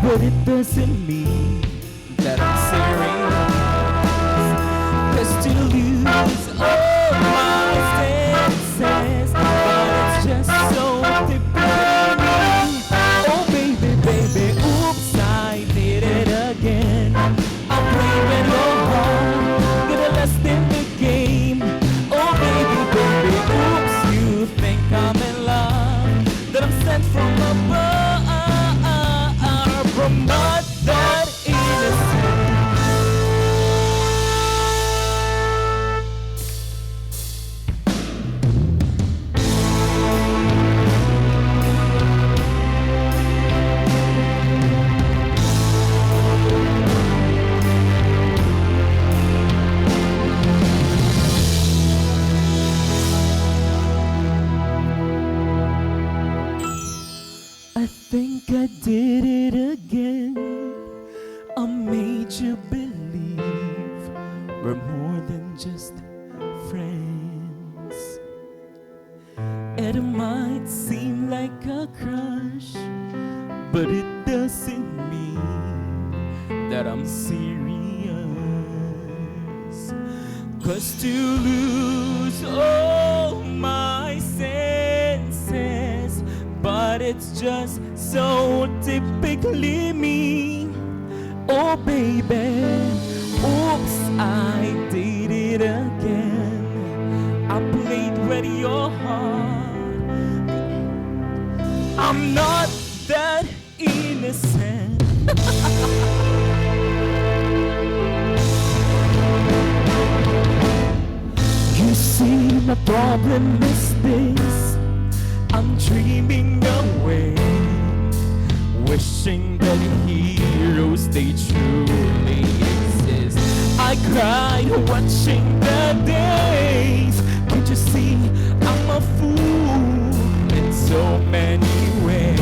but it doesn't mean that I'm serious. 'Cause to lose all my senses, but it's just so typical me. Oh baby, baby, oops, I did it again. I'm playing your heart, get lost in the game. Oh baby, baby, oops, you think I'm in love, that I'm sent from above, from not that innocent. I think I did it again. I made you believe we're more than just friends. It might seem like a crush, but it doesn't mean that I'm serious. 'Cause to lose all my senses, but it's just so typically me. Oh baby, oops, I did it again. I played with your heart. I'm not that innocent. You see, my problem is this: I'm dreaming away, wishing that heroes they truly exist. I cried watching the days. Can't you see I'm a fool in so many ways?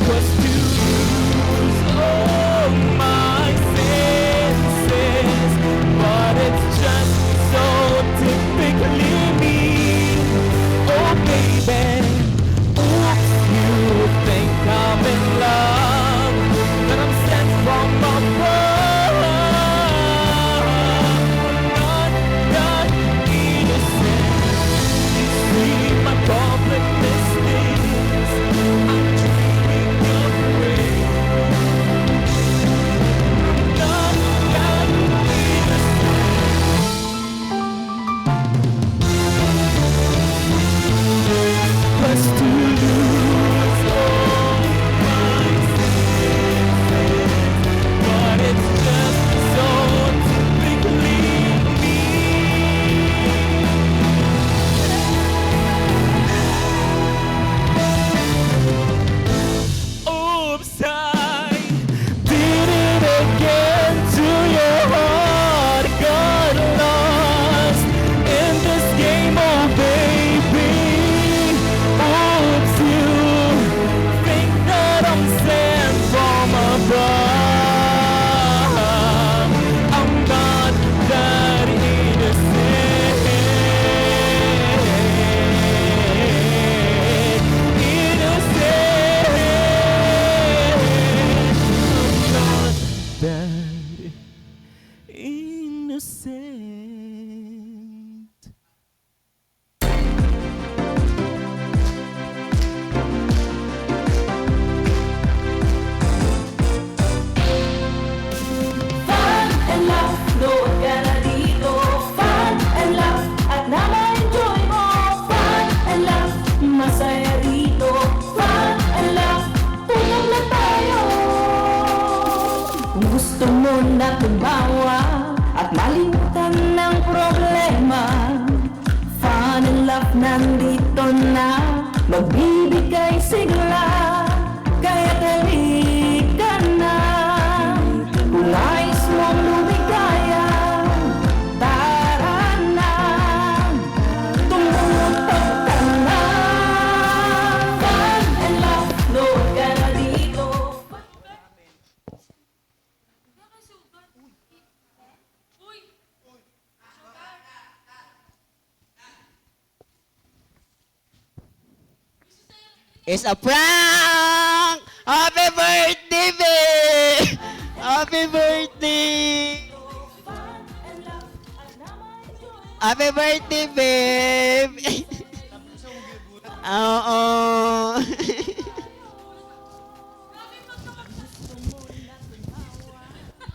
'Cause to lose all my senses, but it's just so typically me. Oh baby, oops, you think I'm in love, that I'm sent from above, not that innocent. You see, my problem is this: I'm dreaming of rain. Not that innocent. 'Cause to lose all my senses, but it's just so typically me. Oops, I did it again to your heart. Got lost in this game, oh baby. Oops, you think that I'm sent from above. I'm not that innocent. Innocent. I'm not that innocent. Fun and laugh, nood ka na dito. Fun and laugh, at na-enjoy mo. Fun and laugh, masaya rito. Fun and laugh, tulong na tayo. Kung gusto mo na tumawa at malimutan ng problema, Fun and laugh nandito na, magbibigay sigla. Kaya't halika na, kung nais mong lumigaya, tara na, tumutok ka na. Fun and laugh, nood ka na dito. It's a prank! Happy birthday, babe! Happy birthday! Happy birthday, babe! Oo.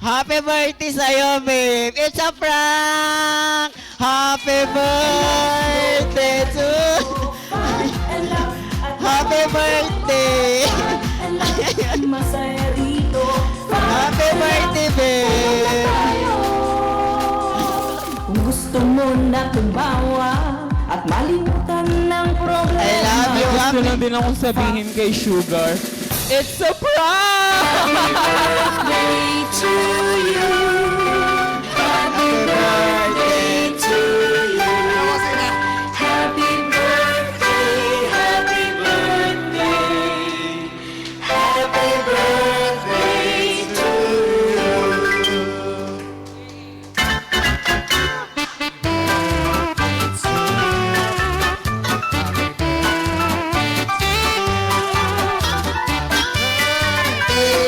Happy birthday sa'yo, babe! It's a prank! Happy birthday to... Happy birthday! Masaya rito. Happy birthday, babe! Kung gusto mo na tumawa at malimutan ng problema. I love you, Gusto happy... lang din akong sabihin kay Sugar, it's a prank! Birthday to you. Happy birthday to you. Happy birthday, happy birthday. Happy birthday to you.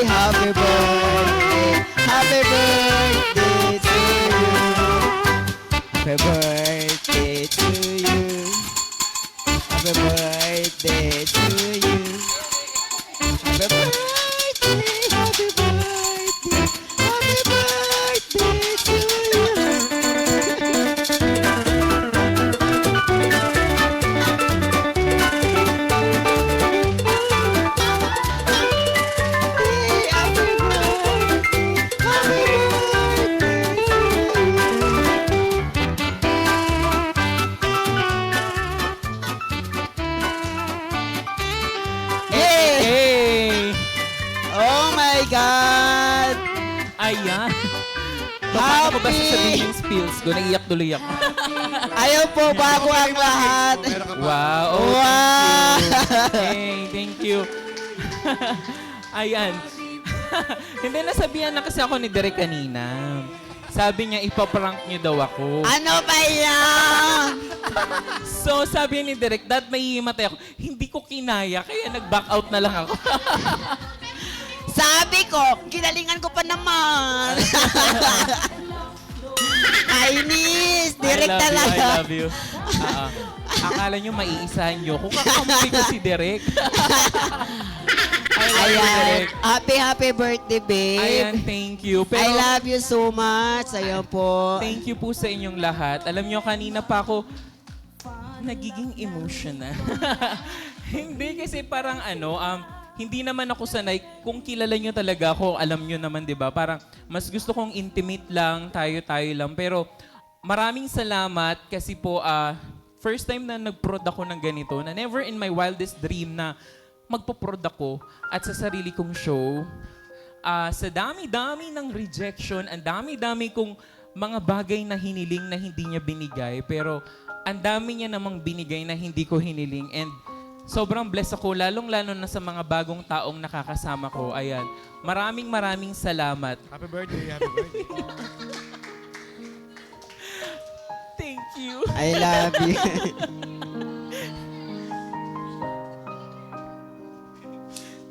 Happy birthday! Happy birthday to you! Happy birthday to you! Happy birthday to you! Happy birthday! Happy birthday! Happy birthday to you! Happy birthday! Happy birthday! Hey! Hey! Oh my God! Ayan. Paano ko ba Happy! sasabihin yung spills ko? Naiyak tuloy ako. Ayaw po bago ang lahat. Wow. Oh, Wow! hey, thank you. Ayan. Hindi, nasabihan na kasi ako ni Derek kanina. Sabi niya, ipaprank niyo daw ako. Ano ba yan? So, sabi ni Derek, Dad, may himatay ako. Hindi ko kinaya, kaya nag-back out na lang ako. Sabi ko, kinalingan ko pa naman. Kainis, direct I talaga. love you. Akala niyo maiisahan niyo. Kung kakampi ko si Derek. I love you, Ayan. Derek. Happy birthday, babe. Ayan, thank you. I Pero, love you so much. Ayan po. thank you po sa inyong lahat. Alam niyo, kanina pa ako nagiging emotional. Hindi kasi parang hindi naman ako sanay. Kung kilala niyo talaga ako, alam niyo naman, di ba? Parang mas gusto kong intimate lang, tayo-tayo lang. Pero maraming salamat kasi po, first time na nag-prod ako ng ganito, na never in my wildest dream na magpo-prod ako at sa sarili kong show. Sa dami-dami ng rejection, ang dami-dami kong mga bagay na hiniling na hindi niya binigay, pero ang dami niya namang binigay na hindi ko hiniling. And sobrang blessed ako, lalong-lalo na sa mga bagong taong nakakasama ko. Ayan. Maraming salamat. Happy birthday, happy birthday. Thank you. I love you.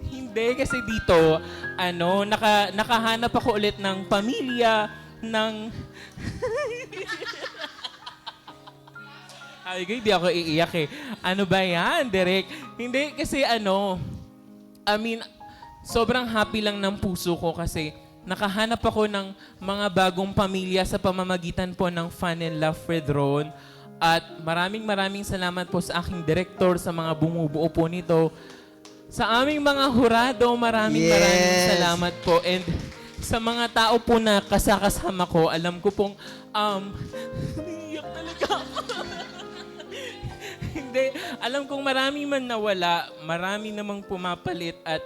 Hindi, kasi dito, nakahanap ako ulit ng pamilya, ng... Ay, hindi ako iiyak eh. Ano ba yan, Derek? Hindi, kasi sobrang happy lang ng puso ko kasi nakahanap ako ng mga bagong pamilya sa pamamagitan po ng Fun and Laugh with Ron. At maraming salamat po sa aking director, sa mga bumubuo po nito. Sa aming mga hurado, maraming salamat po. And sa mga tao po na kasama ko, alam ko pong, iyak talaga ako. Hindi, alam kong marami man nawala, marami namang pumapalit at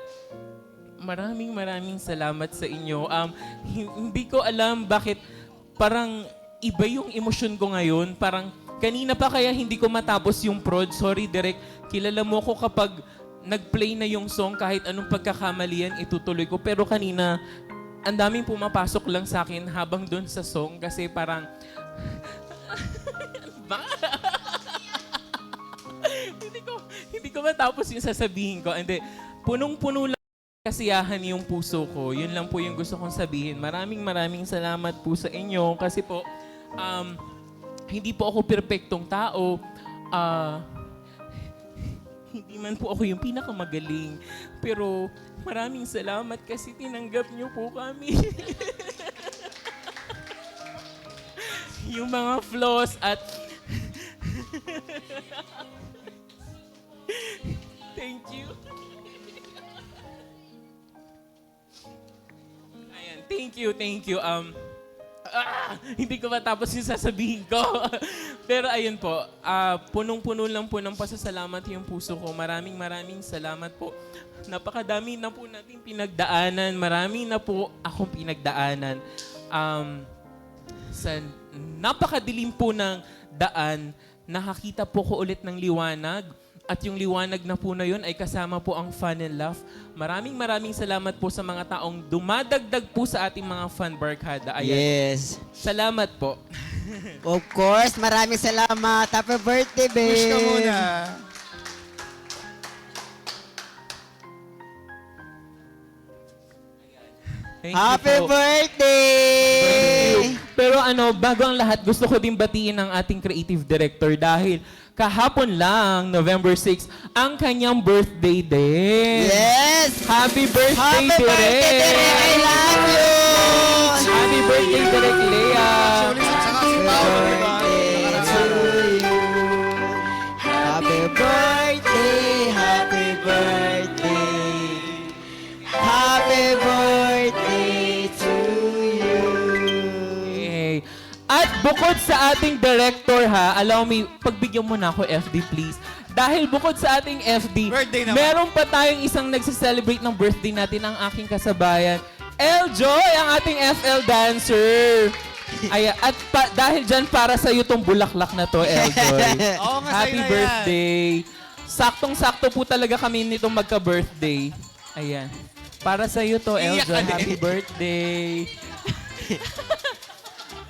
maraming salamat sa inyo. Hindi ko alam bakit parang iba yung emosyon ko ngayon. Parang kanina pa kaya hindi ko matapos yung prod. Sorry, Derek. Kilala mo ko kapag nag-play na yung song, kahit anong pagkakamalian, itutuloy ko. Pero kanina, ang daming pumapasok lang sa akin habang doon sa song kasi parang... hindi ko matapos yung sasabihin ko. Hindi, punong-puno lang kasiyahan yung puso ko. Yun lang po yung gusto kong sabihin. Maraming salamat po sa inyo kasi po hindi po ako perpektong tao. Hindi man po ako yung pinakamagaling. Pero maraming salamat kasi tinanggap niyo po kami. Yung mga flaws at thank you. Ayan, thank you. Hindi ko matapos yung sasabihin ko. Pero ayun po, punong-puno lang po ng pasasalamat yung puso ko. Maraming salamat po. Napakadami na po natin pinagdaanan. Marami na po akong pinagdaanan. Sa napakadilim po ng daan, nakakita po ko ulit ng liwanag. At yung liwanag na po na yun ay kasama po ang Fun and Laugh. Maraming salamat po sa mga taong dumadagdag po sa ating mga Fun Barkada. Ayan. Yes. Salamat po. Of course, maraming salamat. Happy birthday, babe. Wish ka muna. Thank you Happy po. birthday! Pero bago ang lahat, gusto ko din batiin ang ating creative director dahil kahapon lang, November 6, ang kanyang birthday din. Yes! Happy birthday, Happy birthday, Direk! I love you! Happy birthday, Direk Lea! Actually, saka si Paolo, di ba? Happy birthday, happy birthday, happy birthday to you. Hey. At bukod sa ating director allow me, pagbigyan mo na ako FD please. Dahil bukod sa ating FD, Birthday naman. meron pa tayong isang nagse-celebrate ng birthday natin, ang aking kasabayan, Eljoy, ang ating FL dancer. Ay, at dahil dyan, para sa iyo tong bulaklak na to, Eljoy. Oo nga, Happy sa'yo na yan. birthday. Saktong-sakto po talaga kami nitong magka-birthday. Ayan. Para sa iyo to, Iyak Eljoy. ka din. Happy birthday.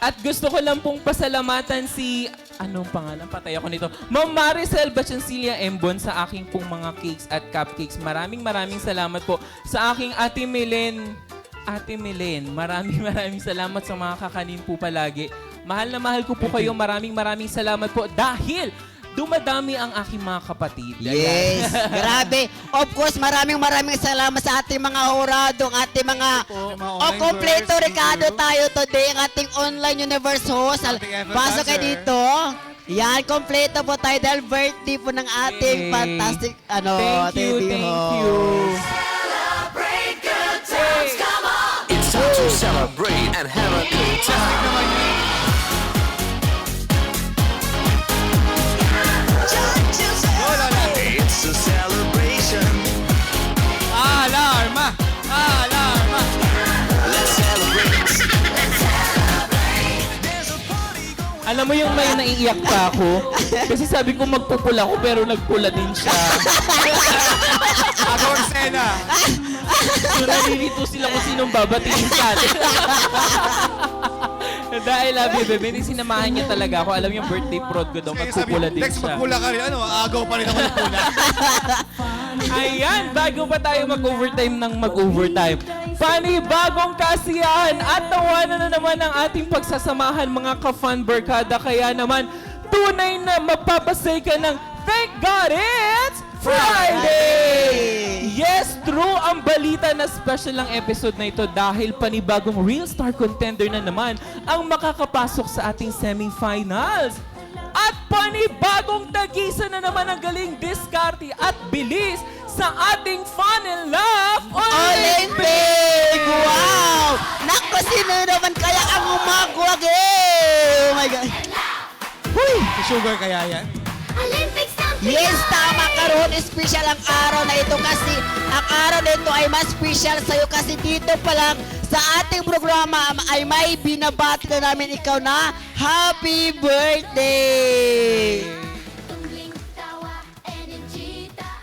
At gusto ko lang pong pasalamatan si, anong pangalan? Patay ako nito. Ma'am Maricel Bachancilia Embon sa aking pong mga cakes at cupcakes. Maraming salamat po sa aking Ate Milen. Ate Milen, maraming salamat sa mga kakanin po palagi. Mahal na mahal ko po kayo. Maraming salamat po dahil dumadami ang aking mga kapatid. Yes, grabe. Of course, maraming salamat sa ating mga huradong, ating mga kompleto Ricardo tayo today, ang ating online universe host. Pasok kayo dito. Yan, kompleto po tayo dahil birthday po ng ating Yay. fantastic Thank you. It's time to celebrate and have a good time. It's a celebration. Alarma! Alarma! Let's celebrate. Alam mo yung may naiiyak pa ako? Kasi sabi ko magpupula ako pero nagpula din siya. Ako ang sena. So nalilito sila kung sinong babatiin sa atin. Dahil bebe, sinamahan niya talaga ako. Alam yung birthday prod ko daw, Kaya sabi, magpupula din next siya. magpula ka rin. Ano, agaw pa rin ako ng pula. Ayan, bago pa tayo mag-overtime ng mag-overtime. Panibagong kasiyahan at tawanan na naman ang ating pagsasamahan mga ka-fun barkada. Kaya naman, tunay na mapapasay ka ng Thank God It's Friday! Yes, true ang balita na special ang episode na ito dahil panibagong Real Star Contender na naman ang makakapasok sa ating semifinals. At panibagong tagisa na naman ang galing diskarte at bilis sa ating Fun and Laugh Olympic! Wow! Naku, sino naman kaya ang umagwag eh? Oh my God. Huy! Si Sugar kaya yan? Yes, tama karon. Special ang araw na ito kasi ang araw na ito ay mas special sa'yo kasi dito pa lang sa ating programa ay may binabati na namin ikaw na happy birthday!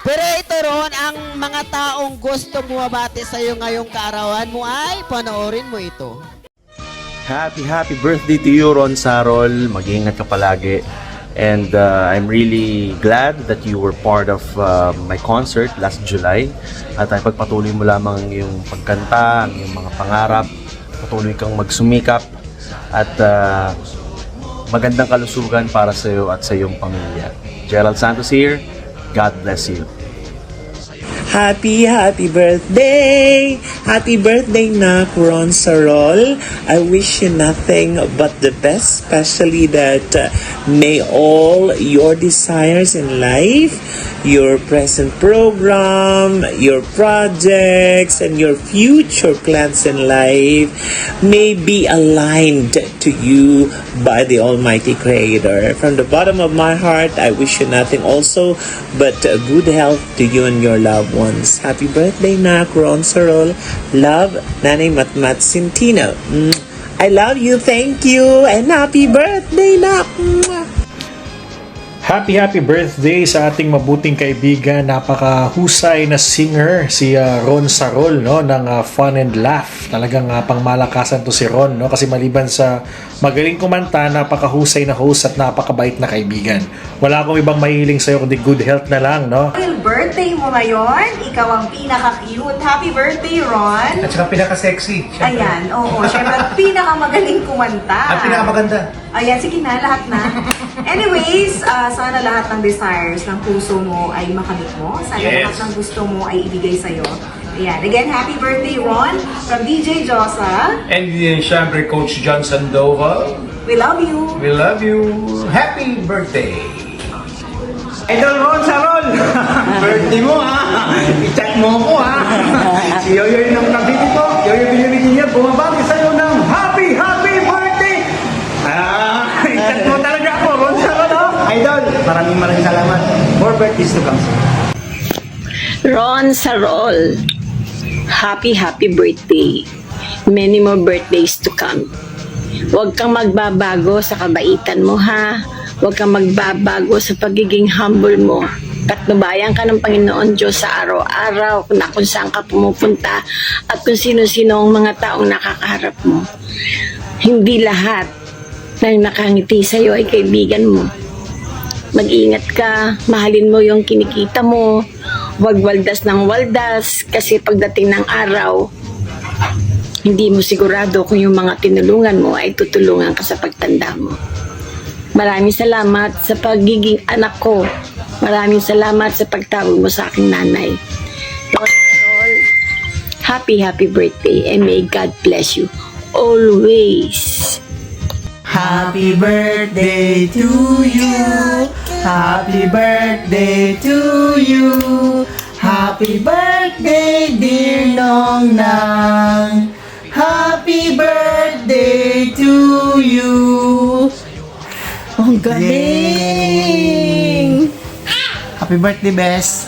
Pero ito ron, ang mga taong gusto bumabati sa'yo ngayong kaarawan mo ay panoorin mo ito. Happy birthday to you, Ron Sarol. Mag-iingat ka palagi. And I'm really glad that you were part of my concert last July. At ay pagpatuloy mo lamang yung pagkanta, ang iyong mga pangarap. Patuloy kang magsumikap. At magandang kalusugan para sa iyo at sa iyong pamilya. Gerald Santos here. God bless you. Happy birthday! Happy birthday na Ron Sarol. I wish you nothing but the best, especially that may all your desires in life, your present program, your projects, and your future plans in life may be aligned to you by the Almighty Creator. From the bottom of my heart, I wish you nothing also but good health to you and your loved ones. Happy birthday, Nak Ron Sarol. Love, Nanay Matmat Centino. I love you, thank you, and happy birthday, Nak. Happy birthday sa ating mabuting kaibigan, napakahusay na singer si Ron Sarol, no, ng Fun and Laugh. Talagang pangmalakasan to si Ron, no, kasi maliban sa magaling kumanta, napakahusay na host at napakabait na kaibigan. Wala akong ibang mahiling sa'yo kundi good health na lang, no. Birthday mo ngayon, ikaw ang pinaka-cute. Happy birthday, Ron. At saka pinaka-sexy. Siyempre. Ayan, oo. Siyempre, pinakamagaling kumanta. At pinakamaganda. Ayan, sige na, lahat na. Anyways, sana lahat ng desires ng puso mo ay makamit mo. Sana lahat ng gusto mo ay ibigay sa'yo. Ayan. Again, happy birthday, Ron, from DJ Josa. And syempre, Coach John Sandoval. We love you. We love you. Happy birthday! Idol Ron Sarol! Birthday mo ha! I-chat mo ko ha! Si Yoyoy ng kabiti ko, Yoyoy Binibigyan niya, bumabati sa'yo ng happy birthday! I-chat mo talaga ako, Ron Sarol ha! Idol, maraming salamat. More birthdays to come. Ron Sarol, happy birthday. Many more birthdays to come. Huwag kang magbabago sa kabaitan mo ha. Huwag kang magbabago sa pagiging humble mo. Patnubayan ka ng Panginoon Diyos sa araw-araw na kung saan ka pumupunta at kung sino-sino ang mga taong nakakaharap mo. Hindi lahat ng nakangiti sa iyo ay kaibigan mo. Mag-ingat ka, mahalin mo yung kinikita mo, huwag waldas ng waldas kasi pagdating ng araw, hindi mo sigurado kung yung mga tinulungan mo ay tutulungan ka sa pagtanda mo. Maraming salamat sa pagiging anak ko. Maraming salamat sa pagtawag mo sa aking nanay. Happy birthday and may God bless you always. Happy birthday to you. Happy birthday to you. Happy birthday, dear Nong Nang. Happy birthday to you. Ang galing! Happy birthday, Bes.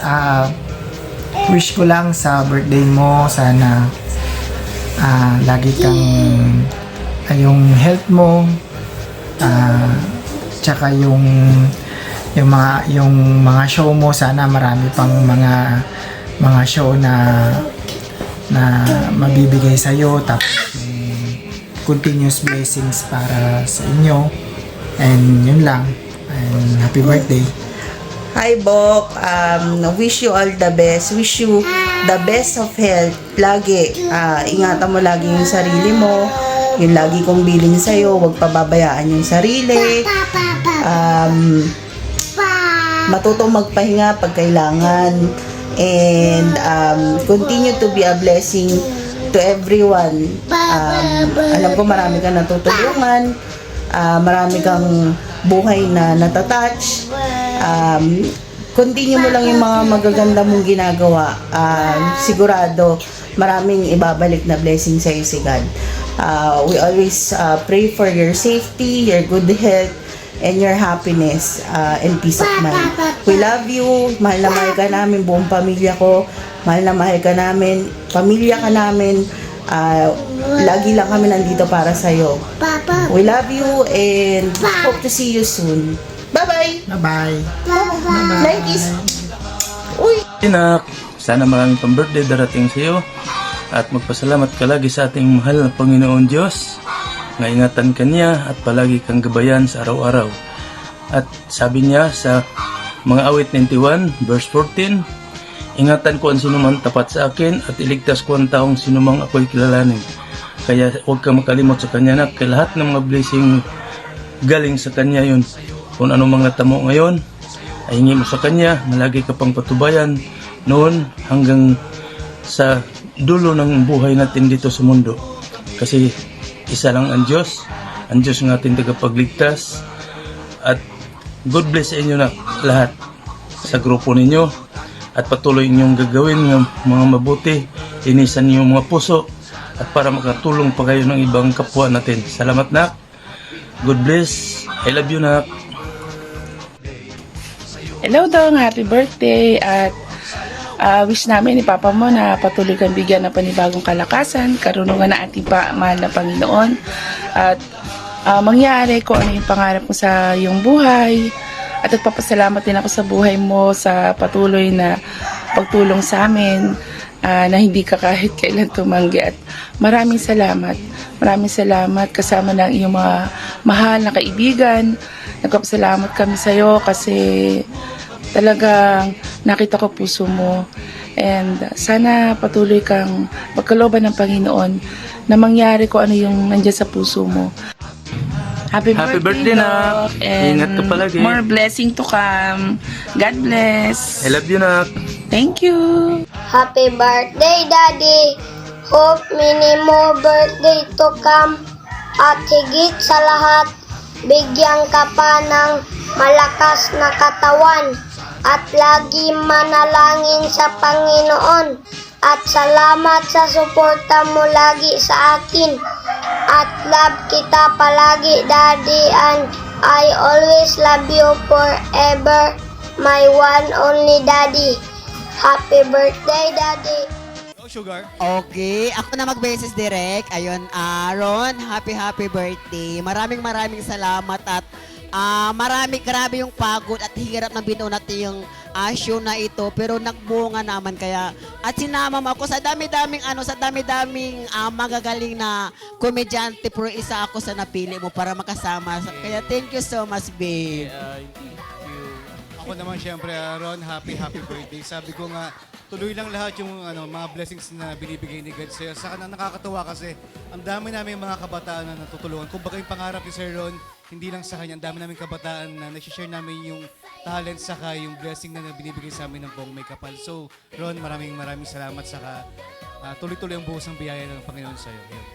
Wish ko lang sa birthday mo, sana lagi kang yung health mo, tsaka yung mga show mo, sana marami pang mga show na mabibigay sa'yo, tapos continuous blessings para sa inyo. And yun lang. And happy birthday. Hi, Bok. Wish you all the best. Wish you the best of health. Lagi. Ingatan mo lagi yung sarili mo. Yung lagi kong bilin sa'yo. Huwag pababayaan yung sarili. Matutong magpahinga pag kailangan. And continue to be a blessing to everyone. Alam ko marami kang natutulungan. Marami kang buhay na natatouch. Continue mo lang yung mga magaganda mong ginagawa. Sigurado maraming ibabalik na blessing sa iyo si God. We always pray for your safety, your good health, and your happiness and peace of mind. We love you. Mahal na mahal ka namin, buong pamilya ko. Mahal na mahal ka namin, pamilya ka namin. Lagi lang kami nandito para sa'yo. We love you and hope to see you soon. Bye-bye! Bye-bye! Like this! Uy! Anak, sana maraming pang birthday darating sa iyo at magpasalamat ka lagi sa ating mahal na Panginoon Diyos. Ngaingatan ka niya at palagi kang gabayan sa araw-araw. At sabi niya sa mga awit 91 verse 14, ingatan ko ang sinuman tapat sa akin at iligtas ko ang taong sinumang ako'y kilalanin. Kaya huwag kang makalimot sa kanya na kay lahat ng mga blessing galing sa kanya yun. Kung ano mga tamo ngayon, ay hingi mo sa kanya na lagi ka pang patubayan noon hanggang sa dulo ng buhay natin dito sa mundo. Kasi isa lang ang Diyos ng ating tagapagligtas. At God bless sa inyo na lahat sa grupo ninyo at patuloy inyong gagawin ng mga mabuti, linisan niyo mga puso at para makatulong pa kayo ng ibang kapwa natin. Salamat nak. God bless. I love you nak. Hello Dong, happy birthday at wish namin ni Papa mo na patuloy kang bigyan ng panibagong kalakasan, karunungan na ating mahal na Panginoon at mangyari kung ano yung pangarap mo sa iyong buhay at nagpapasalamat din ako sa buhay mo sa patuloy na pagtulong sa amin na hindi ka kahit kailan tumanggi at maraming salamat kasama ng iyong mga mahal na kaibigan. Nagpapasalamat kami sa iyo kasi talagang nakita ko puso mo and sana patuloy kang pagkalooban ng Panginoon na mangyari ko ano yung nandiyan sa puso mo. Happy birthday nak. And ingat ka palagi. More blessing to come. God bless. I love you nak. Thank you. Happy birthday, Daddy. Hope many more birthday to come. At higit sa lahat, bigyan ka pa ng malakas na katawan. At lagi manalangin sa Panginoon. At salamat sa suporta mo lagi sa akin. At love kita palagi, Daddy. And I always love you forever. My one only Daddy. Happy birthday, Daddy. Sugar. Okay, ako na mag-beses direct. Ayun, Aaron, happy birthday. Maraming salamat at grabe yung pagod at hirap ng binuo natin yung show na ito pero nagbunga naman kaya at sinama mo ako sa dami-daming magagaling na komedyante pero isa ako sa napili mo para makasama. Kaya thank you so much, babe. Ako naman syempre, Aaron, happy birthday. Sabi ko nga, tuloy lang lahat yung mga blessings na binibigay ni God sa'yo. Saka nakakatawa kasi ang dami namin mga kabataan na natutulungan. Kung baka yung pangarap ni Sir Ron, hindi lang sa kanya, ang dami namin kabataan na nasi-share namin yung talent saka yung blessing na binibigay sa amin ng buong may kapal. So, Ron, maraming salamat saka tuloy-tuloy ang buhos ng biyaya ng Panginoon sa'yo. Yun.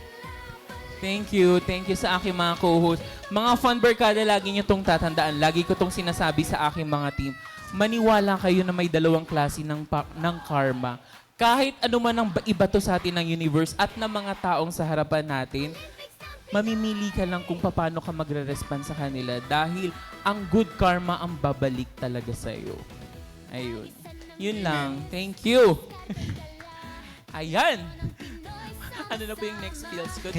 Thank you sa aking mga co-host. Mga fun barkada, lagi nyo itong tatandaan. Lagi ko itong sinasabi sa aking mga team. Maniwala kayo na may dalawang klase ng karma. Kahit ano man ang ibato sa atin ng universe at ng mga taong sa harapan natin, mamimili ka lang kung paano ka magre-respond sa kanila dahil ang good karma ang babalik talaga sa'yo. Ayun. Yun lang. Thank you. Ayan. Ano na po yung next feels ko?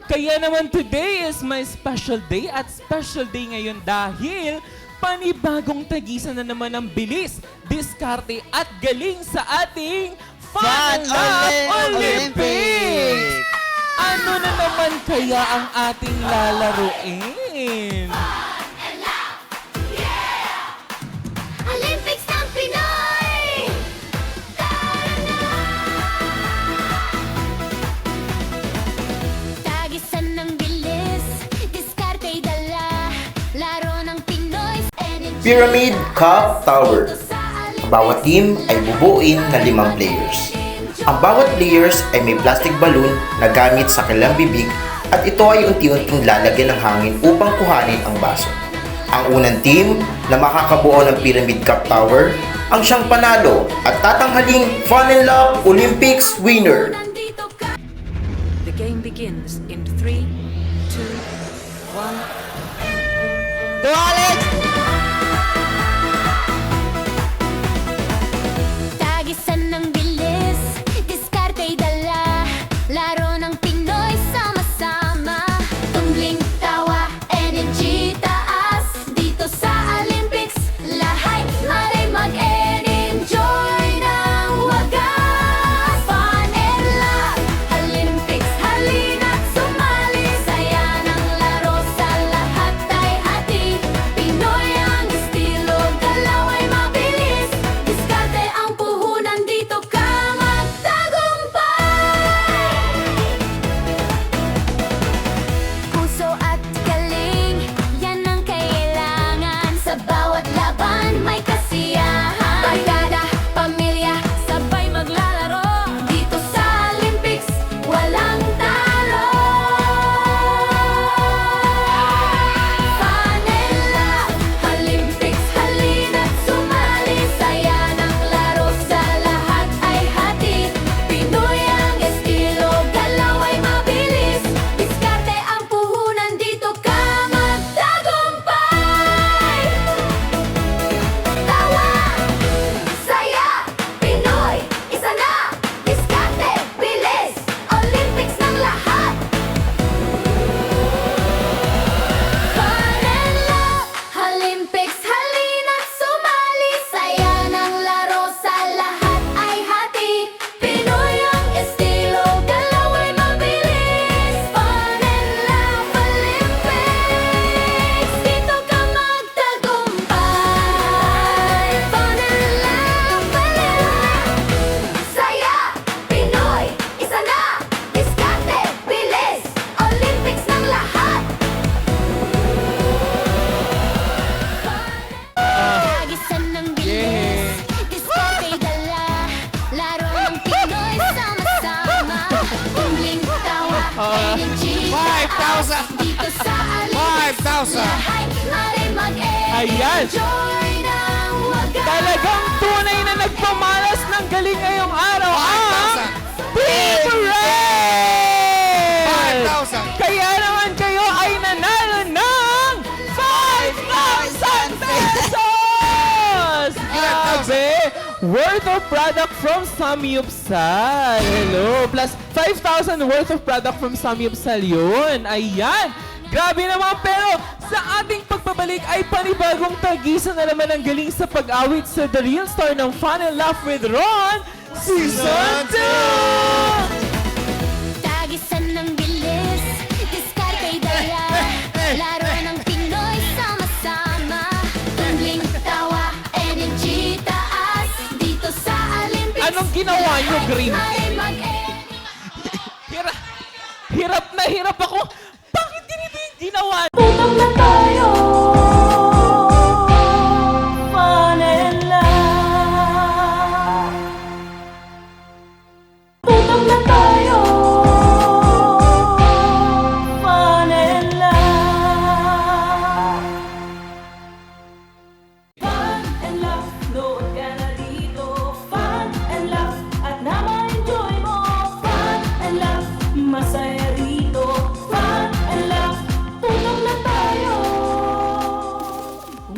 Kaya naman today is my special day at special day ngayon dahil panibagong tagisan na naman ng bilis, diskarte at galing sa ating Fun Love Olympics! Ano na naman kaya ang ating lalaruin? Olympics ng Pinoy! Tagisan ng bilis, diskarte'y dala, laro ng Pinoy. Pyramid Cup Tower. Ang bawat team ay bubuin ng 5 players. Ang bawat players ay may plastic balloon na gamit sa kanilang bibig at ito ay unti-unting lalagyan ng hangin upang kuhanin ang baso. Ang unang team na makakabuo ng Pyramid Cup Tower ang siyang panalo at tatanghaling Fun and Love Olympics winner. The game begins in 3, 2, 1. Go Alex! Tagisan ng bilis, diskarte'y dala, laro ng Pinoy sama-sama. Tumbling tawa, energy taas, dito sa Olympics, lahat ay mag-enjoy ng wagas. Fun and Love Olympics, halina't sumali, saya ng laro sa lahat ay Ayan. Talagang tunay na nagpamalas ng galing ngayong araw ang Team Red! 5,000. Kaya naman kayo ay nanalo ng 5,000 pesos! Grabe! Worth of product from Samyupsal. Hello. Plus 5,000 worth of product from Samyupsal yun. Ayan. Grabe naman, pero sa ating pagbabalik ay panibagong tagisan na naman ang galing sa pag-awit sa The Real Star ng Fun and Laugh with Ron Season 2! Tagisan ng bilis, diskarte'y daya, laro ng Pinoy sama-sama, tumbling tawa, energy taas, dito sa Olympics. Anong ginawa niyo, Green? Hirap ako. Bakit ganito yung ginawa? Tutong na tayo. Fun and laugh. Tutong na tayo. Fun and laugh. Fun and laugh. Nood ka na dito. Fun and laugh. At na-enjoy mo. Fun and laugh. Masaya rito. Fun and laugh. Tulong na tayo.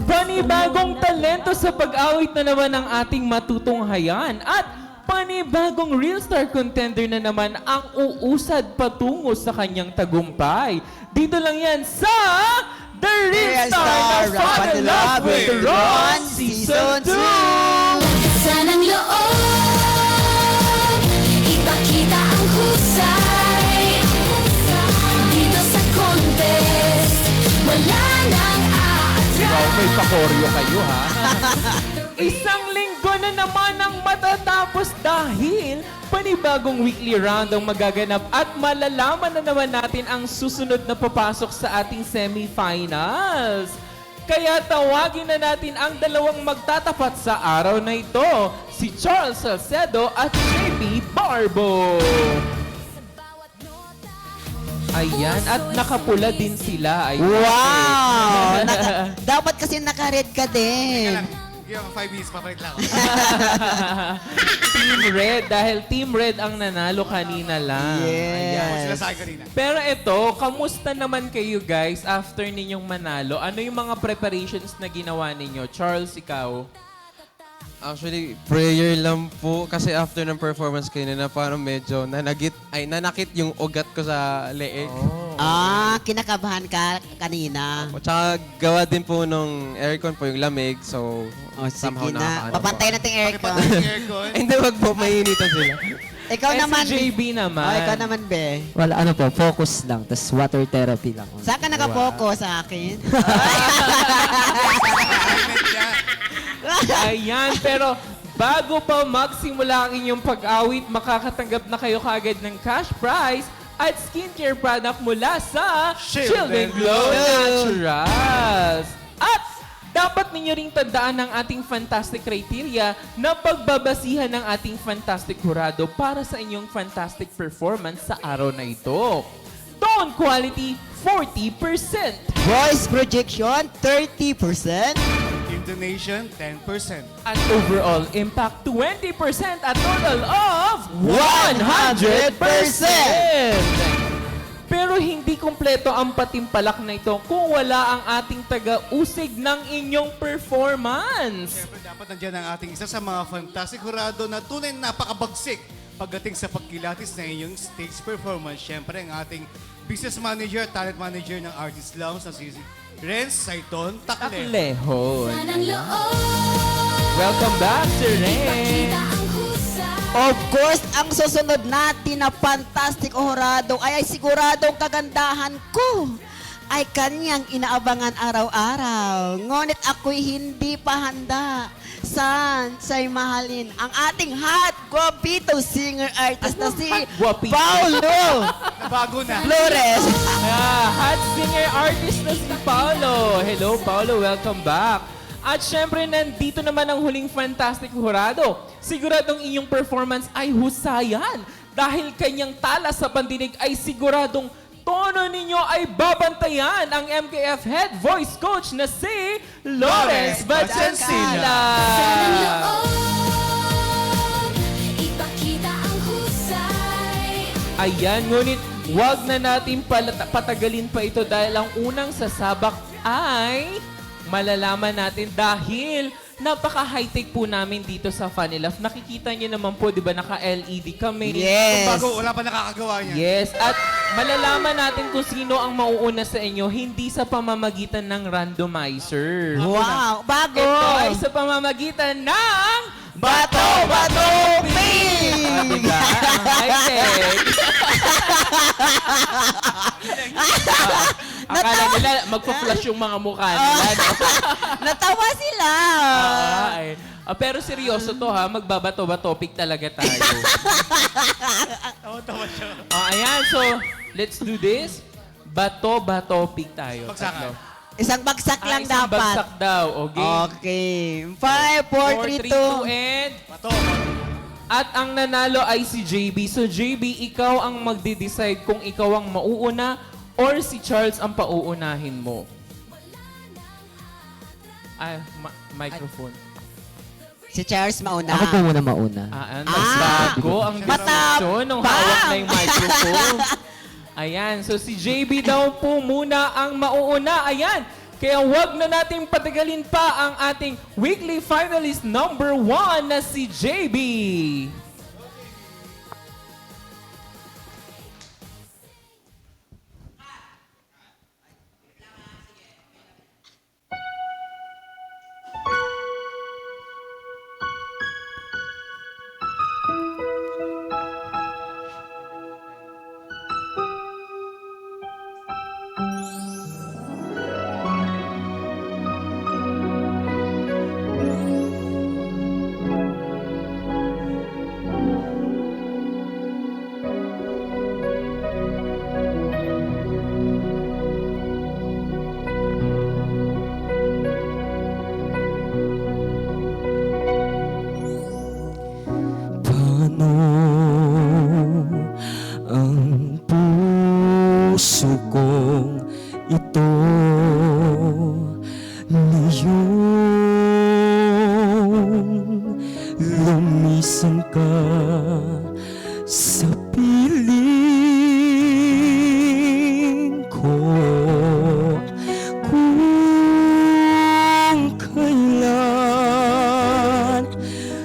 Panibagong talento sa pag-awit na naman ang ating matutunghayan at panibagong Real Star contender na naman ang uusad patungo sa kanyang tagumpay. Dito lang yan sa The Real Star na Fun and Love with Ron Season 2! Sanang loob, ipakita ang husay, dito sa contest, wala nang Wow, may pakoryo kayo ha. Isang linggo na naman ang matatapos dahil panibagong weekly round ang magaganap at malalaman na naman natin ang susunod na papasok sa ating semifinals. Kaya tawagin na natin ang dalawang magtatapat sa araw na ito, si Charles Salcedo at JP Barbo. Ayan, at nakapula din sila. Ayan. Wow! Dapat kasi naka-red ka din. Yung 5 minutes, papalit lang ako. Team Red, dahil Team Red ang nanalo kanina lang. Sila sa akin kanina. Pero ito, kamusta naman kayo guys after ninyong manalo? Ano yung mga preparations na ginawa ninyo? Charles, ikaw? Actually, prayer lang po kasi after ng performance kayo na parang medyo nanakit yung ugat ko sa leeg. Kinakabahan ka kanina. O, tsaka gawa din po nung aircon po yung lamig, so somehow Sige na. nakakaano. Papantay natin yung aircon. Hindi, wag po, mainita sila. Ikaw naman. Si JB naman. Ikaw naman, Be. Wala, ano po, focus lang. Tapos water therapy lang. Saan ka nakapokus sa akin? Ayan, pero bago pa magsimula ang inyong pag-awit, makakatanggap na kayo kagad ng cash prize at skincare product mula sa Shield and Glow Naturals. At dapat ninyo ring tandaan ang ating fantastic criteria na pagbabasihan ng ating fantastic hurado para sa inyong fantastic performance sa araw na ito. Tone quality, 40%. Voice projection, 30%. Intonation, 10%. At overall impact, 20% at total of 100%! Pero hindi kumpleto ang patimpalak na ito kung wala ang ating taga-usig ng inyong performance. Siyempre, dapat nandiyan ang ating isa sa mga fantastic hurado na tunay na napakabagsik pagdating sa pagkilatis na inyong stage performance. Siyempre, ang ating business manager, talent manager ng Artist Lounge na si Renz Saiton Taclejo. Taklehon. Welcome back, Sir Renz. Of course, ang susunod natin na fantastic hurado ay siguradong kagandahan ko ay kanyang inaabangan araw-araw. Ngunit ako'y hindi pa handa. Sa'y mahalin ang ating hot guapito singer artist na si Paulo Bago na. Flores. Hot singer artist na si Paulo. Hello, Paulo. Welcome back. At syempre, nandito naman ang huling fantastic hurado. Siguradong inyong performance ay husayan dahil kanyang tala sa pandinig ay siguradong tono ninyo ay babantayan ang MKF Head Voice Coach na si Lawrence Bachansila. Ipakita ang husay. Ayan, ngunit wag na natin patagalin pa ito dahil ang unang sasabak ay malalaman natin dahil napaka-high-tech po namin dito sa Funilove. Nakikita niyo naman po, di ba, naka-LED kami. Bago, wala pa nakakagawa niya. Yes, at malalaman natin kung sino ang mauuna sa inyo, hindi sa pamamagitan ng randomizer. Wow, bago! Ito ay sa pamamagitan ng Bato Ping! High-tech. Akala nila magpa-flash yung mga mukha nila. Natawa sila! Pero seryoso to ha, magbabato-batopic talaga tayo. Tawa-tawa siya. Ayan, so let's do this. Bato-batopic tayo. Bagsakan. Isang bagsak lang Isang dapat. bagsak daw, okay? Okay. 5, 4, 3, 2. and... Bato. At ang nanalo ay si JB. So JB, ikaw ang magde-decide kung ikaw ang mauuna or si Charles ang pauunahin mo. Microphone. Si Charles mauna. Ako po muna mauna. Bago ang desisyon nung hawak na yung microphone. Ayan, so si JB daw po muna ang mauuna. Ayan, kaya wag na natin patagalin pa ang ating weekly finalist number 1 na si JB. Paano ang puso kong ito ngayong lumisan ka sa piling ko kung kailan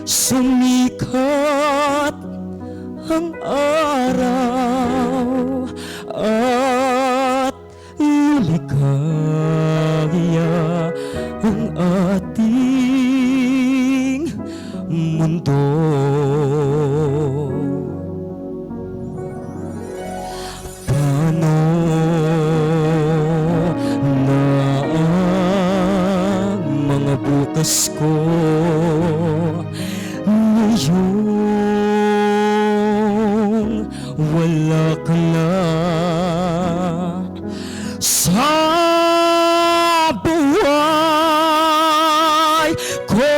sumikat ang araw at lumikaya ang ating mundo. Paano na ang mga bukas ko ngayong wala ka na sa buhay ko?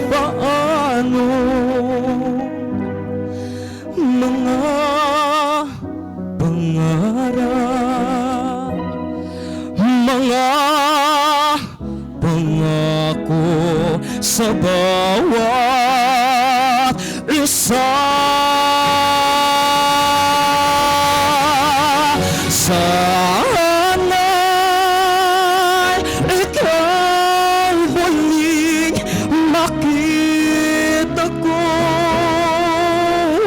Paano mga pangarap, mga pangako sa bawat isa? Sana'y ikaw muling makita ko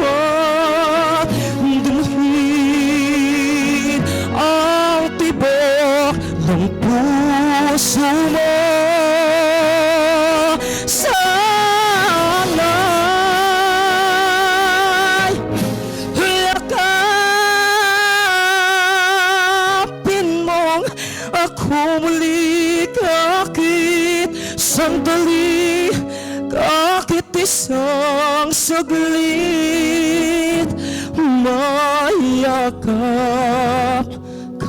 at dunhin ang tibok ng puso mo. Sana'y yakapin mong ako muli kahit sandali, kahit isang saglit, mayakap ka.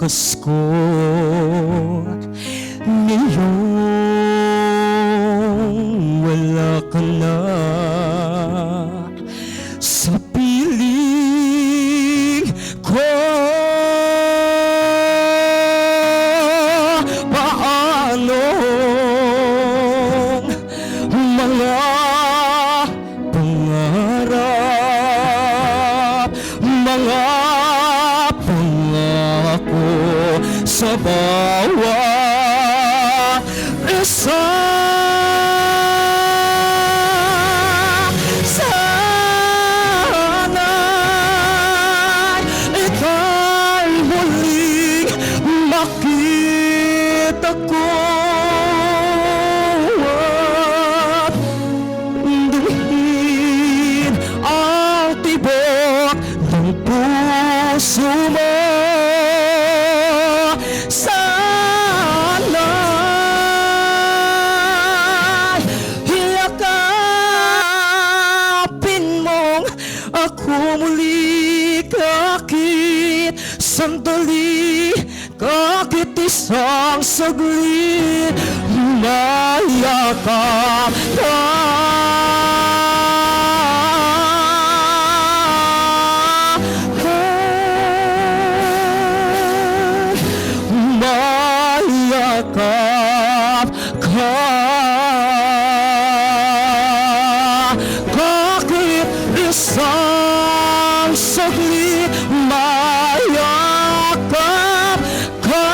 wakas ko ngayong wala ka na sa piling ko. Paano mga pangarap, mga pangako sa bawat isa. Sana'y ika'y muling makita ko at dalhin ang tibok ng puso mo. Sana'y yakapin mong ako muli, kahit sandali, kahit isang saglit, mayakap ka. Mayakap ka. Kahit isang saglit, mayakap ka.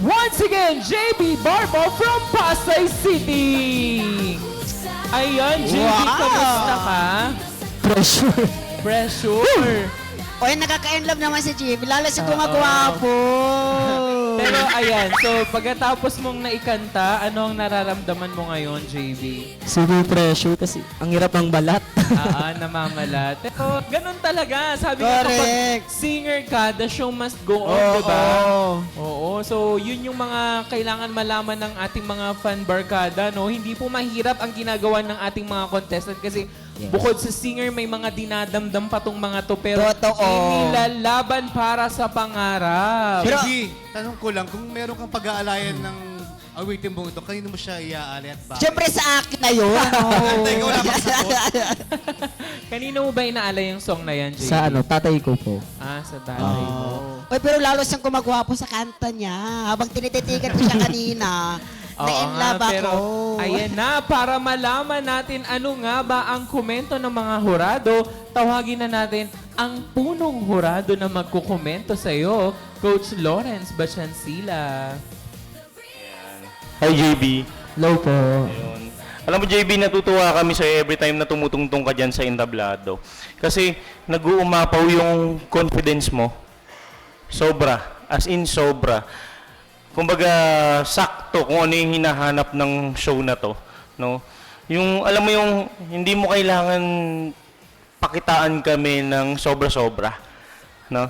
Once again, JB Barbo from Pasay City. Ayan, JB, Wow! kamusta ka? Pressure. Pressure. Oy, nakaka-inlove naman si JB. Lalo si gumagwapo. Pero ayan, so pagkatapos mong naikanta, ano ang nararamdaman mo ngayon, JB? Super pressure kasi ang hirap ng balat. Namamalat. Pero ganun talaga. Sabi nga kapag Correct. singer ka, the show must go on, Oo. diba? Oo. So, yun yung mga kailangan malaman ng ating mga fan barkada, no? Hindi po mahirap ang ginagawa ng ating mga contestant kasi bukod sa singer, may mga dinadamdam pa tong mga to. Pero Totoo. inilalaban para sa pangarap. JB, tanong ko lang, kung meron kang pag-aalayan ng awitin mo ito, kanino mo siya iaalay at bakit? Siyempre sa akin na yun. Teka, wala kang sagot. Kanino mo ba inaalay yung song na yan, JB? Sa tatay ko po. Sa tatay mo. Oy, pero lalo siyang gumagwapo sa kanta niya. Habang tinititigan ko siya kanina, na-inlove pero ako. ayan na, para malaman natin ano nga ba ang komento ng mga hurado, tawagin na natin ang punong hurado na magkukomento sa iyo, Coach Lawrence Bachansila. Hi JB. Hello po. Ayun. Alam mo JB, natutuwa kami sa every time na tumutungtong ka dyan sa entablado. Kasi nag-uumapaw yung confidence mo. Sobra. As in sobra. Kumbaga, sakto kung ano yung hinahanap ng show na to. No? Yung, alam mo yung, hindi mo kailangan pakitaan kami ng sobra-sobra. No?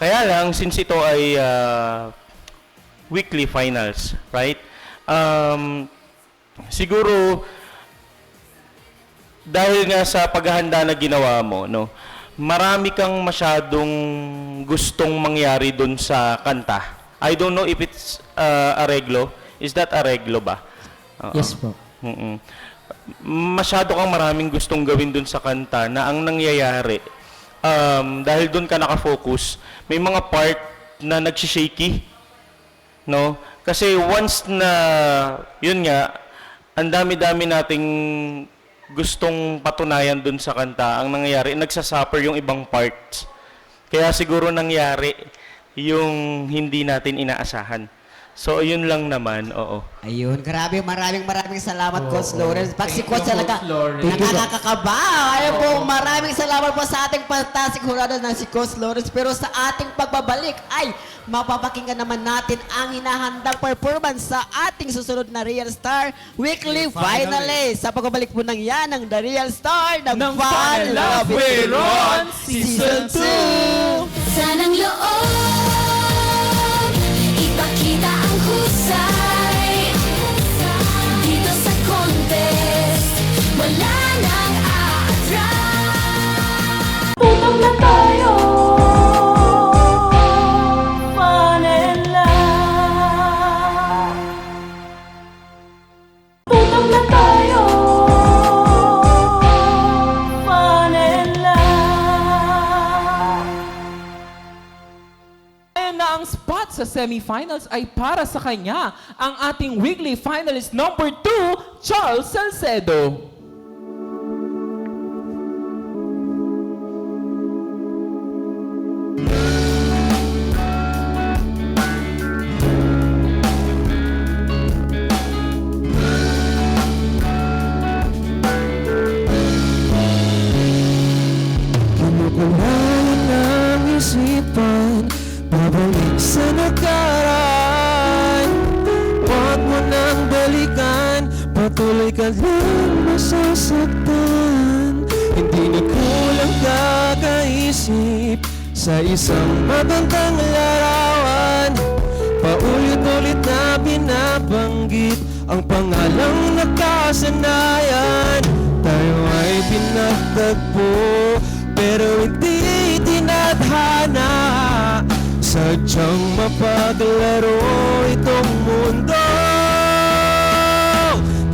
Kaya lang, since ito ay weekly finals, right? Siguro, dahil nga sa paghahanda na ginawa mo, no, marami kang masyadong gustong mangyari dun sa kanta. I don't know if it's areglo. Is that areglo ba? Yes po. Masyado kang maraming gustong gawin dun sa kanta na ang nangyayari, dahil dun ka nakafocus, may mga part na nagsishaky. No? Kasi once na, yun nga, ang dami-dami nating gustong patunayan dun sa kanta, ang nangyayari, nagsasuffer yung ibang parts. Kaya siguro nangyari yung hindi natin inaasahan. So, yun lang naman, oo. Ayun, grabe, maraming salamat, Coach Lawrence. Pag si Coach talaga, Lawrence. nakakakaba. Ayun po, maraming salamat po sa ating fantastic hurado ng si Coach Lawrence. Pero sa ating pagbabalik, ay mapapakinggan naman natin ang hinahandang performance sa ating susunod na Real Star Weekly Finalist. Sa pagbabalik po ng yan, ng The Real Star ng Fun Love with Ron Season 2. Sanang loob, ipakita ang husay. Dito sa contest, wala ang spot sa semifinals ay para sa kanya, ang ating weekly finalist number 2, Charles Salcedo. Kinukulaan ng isipan, babalik sa nakaraan. Huwag mo nang balikan, patuloy ka lang masasaktan. Hindi na kulang kakaisip sa isang magandang larawan. Paulit-ulit na binabanggit ang pangalang nakasanayan. Tayo ay pinagtagpo, pero hindi tinadhana. Sadyang mapaglaro itong mundo.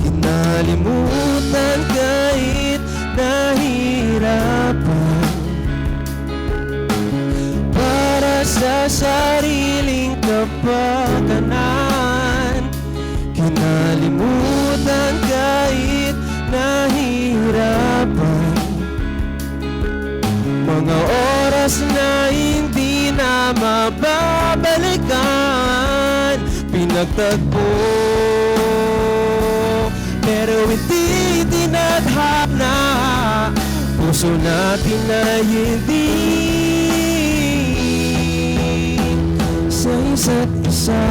Kinalimutan kahit nahirapan, para sa sariling kapakanan. Kinalimutan kahit nahirapan, mga oras na hindi na mababalikan. Pinagtagpo, pero hindi tinadhana. Puso natin na hindi sa isa't isa.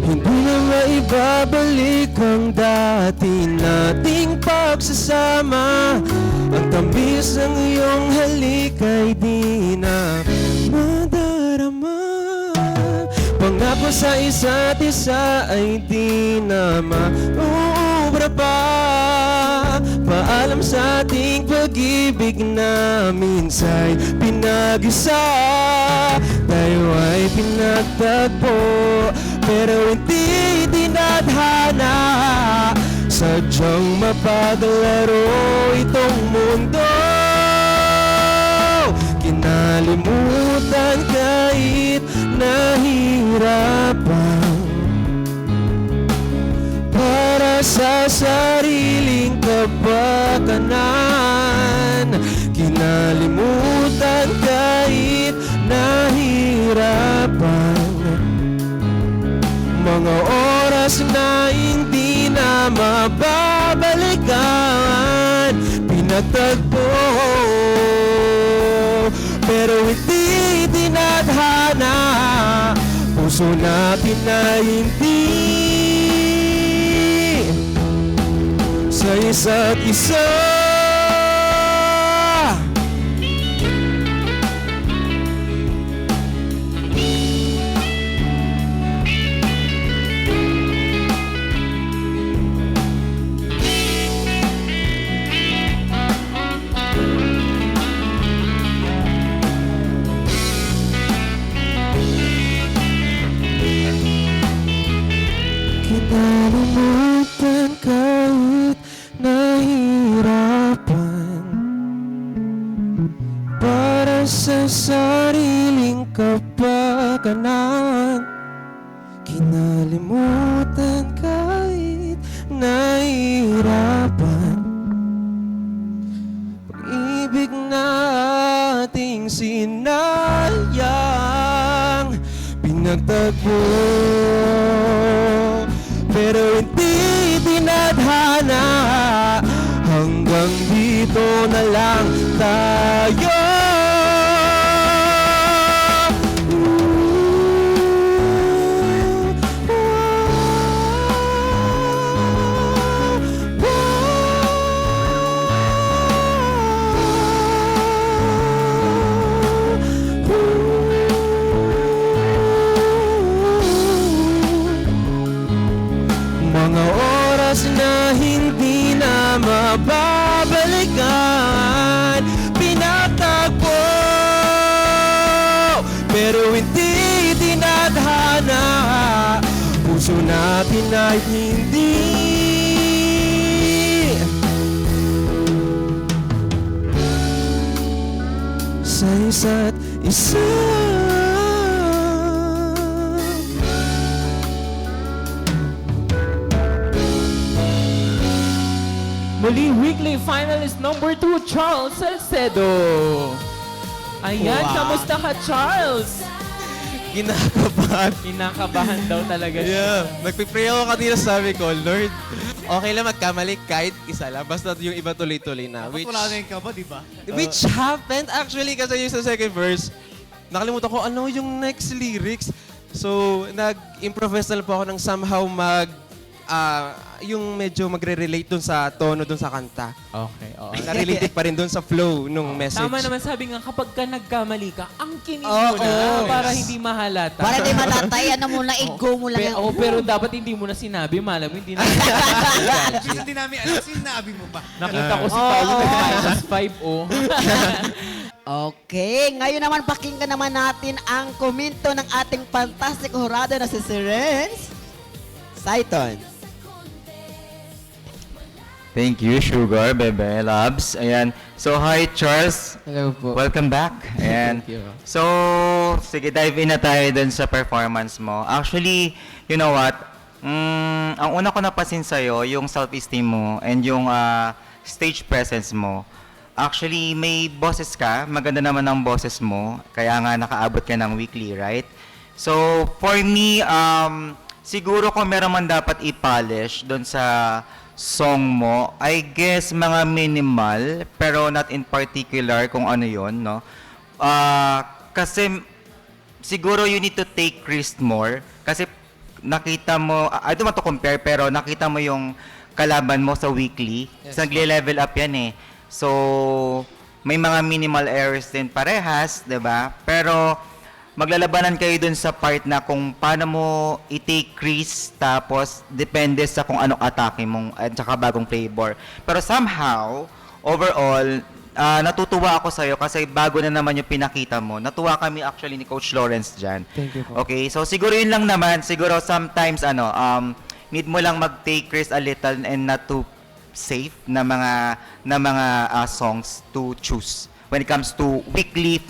Hindi na maibabalik ang dati nating pagsasama. Ang tamis ng iyong halik ay di na madarama. Pangako sa isa't isa ay di na mauubra pa. Paalam sa ating pag-ibig na minsa'y pinag-isa. Tayo ay pinagtagpo, pero hindi tinadhana. Sadyang mapaglaro itong mundo. Kinalimutan kahit nahirapan, para sa sariling kapakanan. Kinalimutan kahit nahirapan, mga oras na hindi na mababalikan. Pinagtagpo, pero hindi tinadhana. Puso natin na hindi sa isa't isa. Kinalimutan kahit nahirapan, para sa sariling kapakanan. Kinalimutan kahit nahirapan, pag-ibig na ating sinayang. Pinagtagpo, pero hindi tinadhana. Hanggang dito na lang tayo. Mga oras na hindi na mababalikan. Pinata sabihin na hindi. Sa isa't isa. Muli, weekly finalist number 2, Charles Salcedo. Ayan, Wow. kamusta ka, Charles? Kinakabahan. Kinakabahan daw talaga siya. Yeah. Nagpipray ako kanina, sabi ko, Lord, okay lang magkamali kahit isa lang. Basta yung iba tuloy-tuloy na. Dapat wala na yung kaba, di ba? Which happened actually kasi yung sa second verse, nakalimutan ko ano yung next lyrics. So, nag-improvise na lang po ako ng somehow yung medyo magre-relate dun sa tono dun sa kanta. Okay, oo. Na-related pa rin dun sa flow nung message. Tama naman, sabi nga, kapag ka nagkamali ka, angkinin Oo, mo na yes. para hindi mahalata. Para di malatay, ano muna, i-go mo lang. Pero dapat hindi mo na sinabi, malam mo, hindi na. Minsan din namin alam, sinabi mo ba? Nakita ko si Paolo nag-minus 5-0. Okay, ngayon naman pakinggan naman natin ang komento ng ating fantastic hurado na si Renz Saiton. Thank you, Sugar, Bebe, Labs. Ayan. So, hi, Charles. Hello po. Welcome back. Ayan. Thank you. So, sige, dive in na tayo dun sa performance mo. Actually, you know what? Ang una ko napansin sa'yo, yung self-esteem mo and yung stage presence mo. Actually, may boses ka. Maganda naman ang boses mo. Kaya nga nakaabot ka ng weekly, right? So, for me, siguro kung meron man dapat i-polish dun sa song mo, I guess mga minimal, pero not in particular kung ano yon, no? Kasi siguro you need to take risk more. Kasi nakita mo, I don't want to compare, pero nakita mo yung kalaban mo sa weekly. Yes, Nagle-level up yan eh. So, may mga minimal errors din parehas, 'di ba? Pero maglalabanan kayo dun sa part na kung paano mo i-take risk, tapos depende sa kung anong atake mong at saka bagong flavor. Pero somehow, overall, natutuwa ako sa'yo kasi bago na naman yung pinakita mo. Natuwa kami actually ni Coach Lawrence dyan. Thank you po. Okay, so siguro yun lang naman. Siguro sometimes, need mo lang mag-take risk a little and not too safe na mga songs to choose when it comes to weekly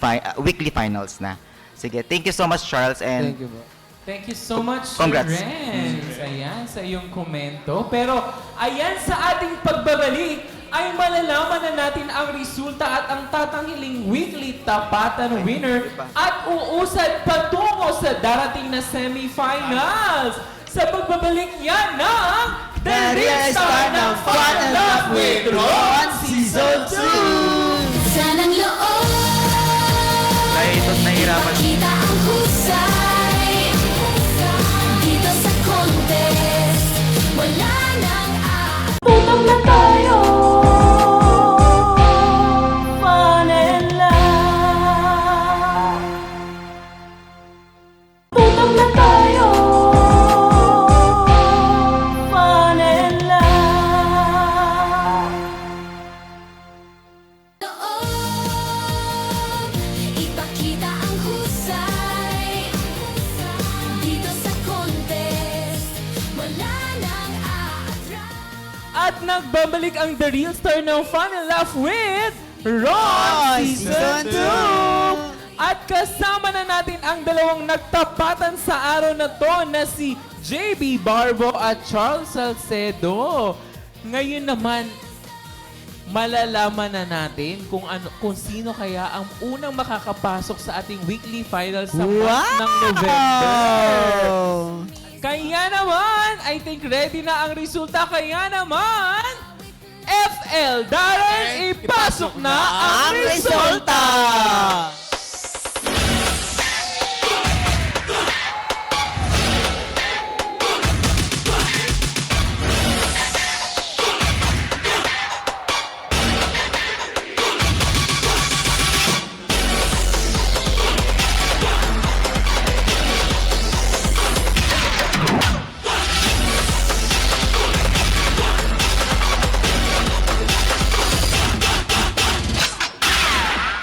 finals na. Sige, thank you so much, Charles, and Thank you po. Thank you so much, Congrats. Renz. Ayan, sa iyong komento. Pero, ayan, sa ating pagbabalik, ay malalaman na natin ang resulta at ang tatanghiling weekly tapatan winner at uusad patungo sa darating na semifinals. Sa pagbabalik yan ng The Real Star ng Fun and Love with Ron Season 2! Sanang loob, Ito't nahirapan. kita ang husay. Dito sa contest, wala nang tutong na tayo. Fun and love. Tutong na tayo. Fun and love. Ipakita ang husay. Dito sa contest, wala nang At nagbabalik ang The Real Star ng Fun and Laugh with Ron Season 2! At kasama na natin ang dalawang nagtapatan sa araw na to na si JB Barbo at Charles Salcedo. Ngayon naman, malalaman na natin kung sino kaya ang unang makakapasok sa ating weekly finals sa month ng November. Kaya naman, I think ready na ang resulta. Kaya naman, FL Darren, ipasok na ang resulta!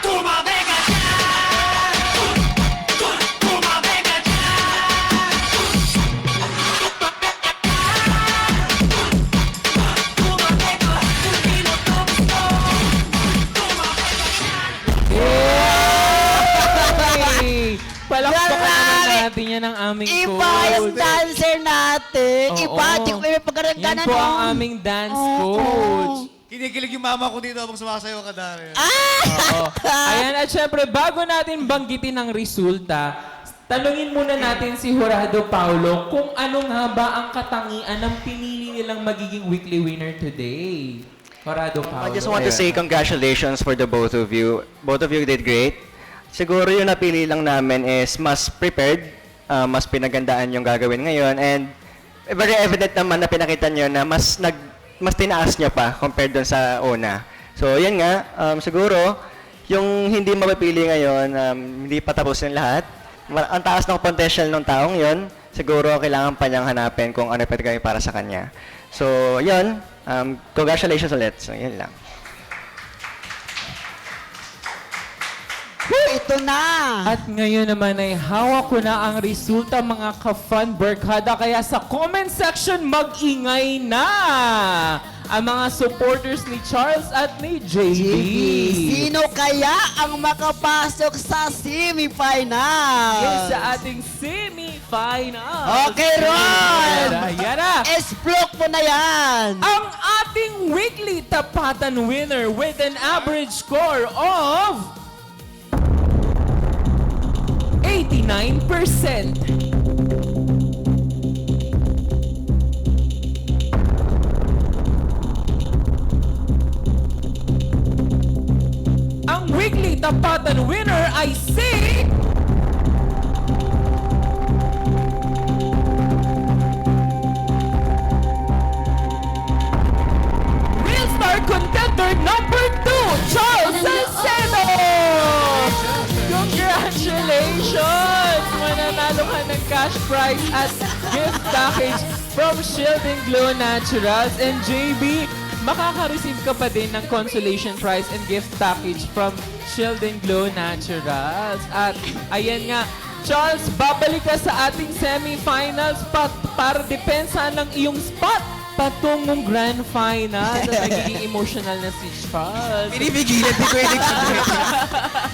Tumabay ka dyan! natin yan ang aming coach. Iba yung dancer natin. Oo. Iba, di ko may pagkaroon ka Yan na po ang nun. aming dance coach. Kinikilig yung mama ko dito habang sumasayaw ka, Daryl. Oo. Ayan, at syempre, bago natin banggitin ang resulta, tanungin muna natin si Jurado Paulo kung ano nga ba ang katangian ng pinili nilang magiging weekly winner today. Jurado Paulo. I just want to say congratulations for the both of you. Both of you did great. Siguro yung napili lang namin is mas prepared, mas pinagandaan yung gagawin ngayon, and very evident naman na pinakita nyo na mas tinaas nyo pa compared doon sa una. So, yan nga, siguro, yung hindi mapipili ngayon, hindi pa tapos yung lahat. Ang taas ng potential ng taong yon, siguro kailangan pa niyang hanapin kung ano pwede gawin para sa kanya. So, yun, congratulations ulit. So, yun lang. Ito na! At ngayon naman ay hawak ko na ang resulta mga ka-fun barkada. Kaya sa comment section, mag-ingay na ang mga supporters ni Charles at ni JB. Sino kaya ang makapasok sa semifinal? Yes, sa ating semifinal. Okay, Ron! Ayan na. Explode mo na yan! Ang ating weekly tapatan winner with an average score of 89%. Ang weekly tapatan winner ay si Real Star Contender number 2, Charles Salcedo! Congratulations! Mananalo ka ng cash prize at gift package from Shield and Glow Naturals. And JB, makaka-receive ka pa din ng consolation prize and gift package from Shield and Glow Naturals. At ayan nga, Charles, babalik ka sa ating semifinals para depensa ng iyong spot patungong grand final. At nagiging emotional na si Charles. Pinipigilan, di ko i-explain.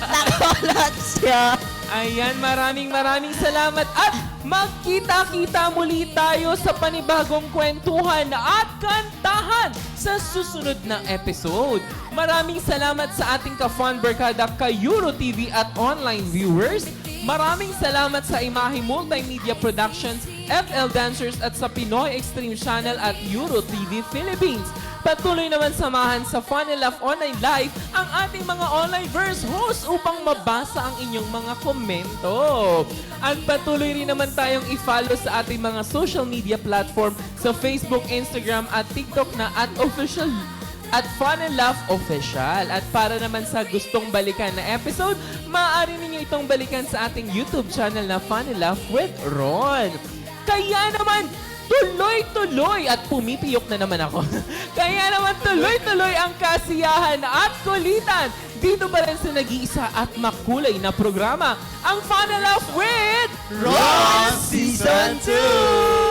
Nakulat siya. Ayan, maraming salamat at magkita-kita muli tayo sa panibagong kwentuhan at kantahan sa susunod na episode. Maraming salamat sa ating ka-fun barkada, ka-Euro TV at online viewers. Maraming salamat sa Imahe Multimedia Productions, FL Dancers at sa Pinoy Extreme Channel at Euro TV Philippines. Patuloy naman samahan sa Fun and Laugh Online Live ang ating mga online verse hosts upang mabasa ang inyong mga komento. At patuloy rin naman tayong i-follow sa ating mga social media platform sa Facebook, Instagram at TikTok na @official at Fun and Laugh Official. At para naman sa gustong balikan na episode, maaari ninyo itong balikan sa ating YouTube channel na Fun and Laugh with Ron. Kaya naman, tuloy-tuloy at pumipiyok na naman ako. Kaya naman tuloy-tuloy ang kasiyahan at kulitan dito pa rin sa nag-iisa at makulay na programa, ang Fun and Laugh with Ron Season 2!